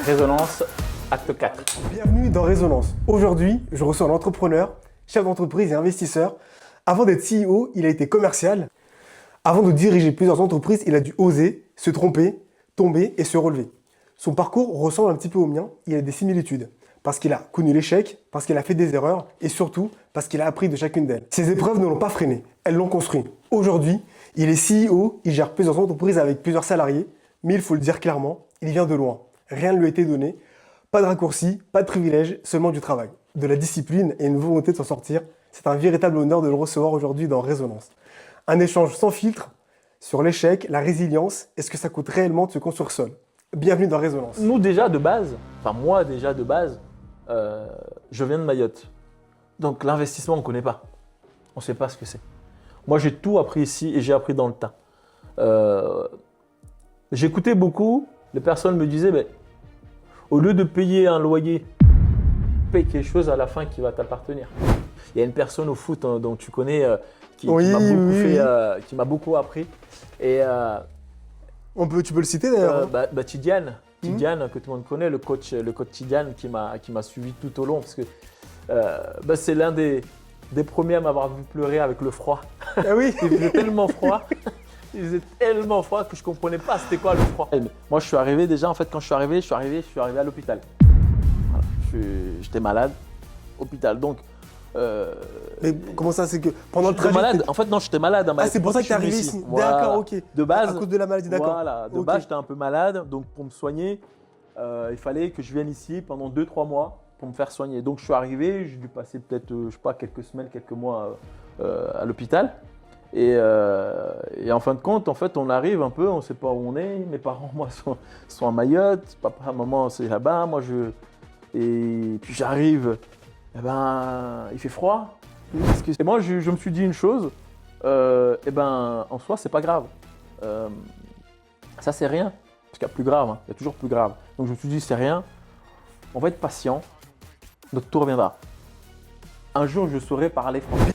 Résonance, acte 4. Bienvenue dans Résonance. Aujourd'hui, je reçois un entrepreneur, chef d'entreprise et investisseur. Avant d'être CEO, il a été commercial. Avant de diriger plusieurs entreprises, il a dû oser, se tromper, tomber et se relever. Son parcours ressemble un petit peu au mien. Il a des similitudes. Parce qu'il a connu l'échec, parce qu'il a fait des erreurs et surtout parce qu'il a appris de chacune d'elles. Ces épreuves ne l'ont pas freiné, elles l'ont construit. Aujourd'hui, il est CEO, il gère plusieurs entreprises avec plusieurs salariés, mais il faut le dire clairement, il vient de loin. Rien ne lui a été donné, pas de raccourci, pas de privilège, seulement du travail, de la discipline et une volonté de s'en sortir. C'est un véritable honneur de le recevoir aujourd'hui dans Résonance. Un échange sans filtre sur l'échec, la résilience et ce que ça coûte réellement de se construire seul. Bienvenue dans Résonance. Nous déjà de base, moi déjà de base, je viens de Mayotte. Donc l'investissement on ne connaît pas. On ne sait pas ce que c'est. Moi j'ai tout appris ici et j'ai appris dans le tas. J'écoutais beaucoup, les personnes me disaient au lieu de payer un loyer, paye quelque chose à la fin qui va t'appartenir. Il y a une personne au foot dont tu connais qui m'a beaucoup appris. Et, tu peux le citer d'ailleurs. Tidiane, que tout le monde connaît, le coach Tidiane qui m'a suivi tout au long parce que c'est l'un des premiers à m'avoir vu pleurer avec le froid. Ah oui. Il faisait tellement froid. Il faisait tellement froid que je ne comprenais pas c'était quoi le froid. Moi je suis arrivé déjà, en fait quand je suis arrivé à l'hôpital. Voilà, j'étais malade, hôpital. Donc, mais comment ça, c'est que pendant le trajet malade. En fait non, j'étais malade. Ah c'est pour ça que tu es arrivé ici. Voilà. D'accord, ok. De base. À cause de la maladie, d'accord. Voilà, de base j'étais un peu malade, donc pour me soigner, il fallait que je vienne ici pendant 2-3 mois pour me faire soigner. Donc je suis arrivé, j'ai dû passer peut-être, quelques semaines, quelques mois à l'hôpital. Et en fin de compte, on arrive un peu, on ne sait pas où on est. Mes parents, moi, sont à Mayotte. Papa, maman, c'est là-bas. Et puis j'arrive, il fait froid. Et moi, je me suis dit une chose, en soi, c'est pas grave. Ça, c'est rien. Parce qu'il y a plus grave, il y a toujours plus grave. Donc je me suis dit, c'est rien. On va être patient. Notre tour reviendra. Un jour, je saurai parler français.